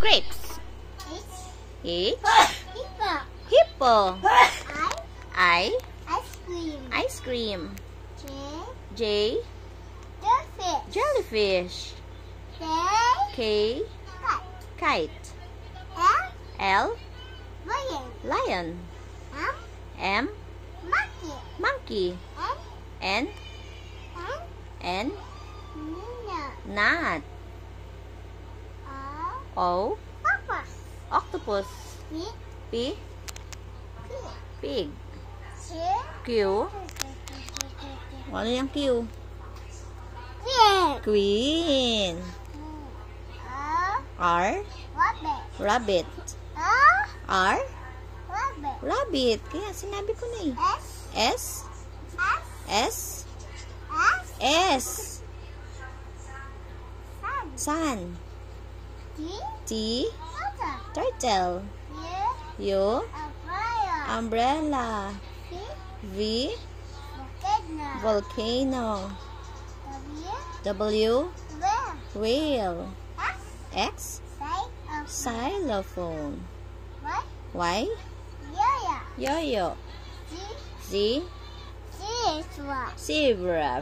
Grapes. H. Hippo. Hippo. I. Ice cream. Ice cream. J. J. Jellyfish. Jellyfish. K. K. Cat. Kite. L. L. Lion. Lion. M. M. Monkey. Monkey. N. N. N. Nina. Nut. O. Octopus. Octopus. P. P. Pig. Q. Q. Ano yung Q? Queen. Queen. R. Rabbit. Rabbit. R. Rabbit. Rabbit. Kaya sinabi ko na eh. S. S. S. S. Sun. Sun. T. T. Water. Turtle. U. U. Umbrella. Umbrella. V. V. Volcano. Volcano. W. W. Whale. Whale. X. X. Xylophone. Y. Y. Yo-yo. Yo-yo. Z. Z. Zebra. Zebra.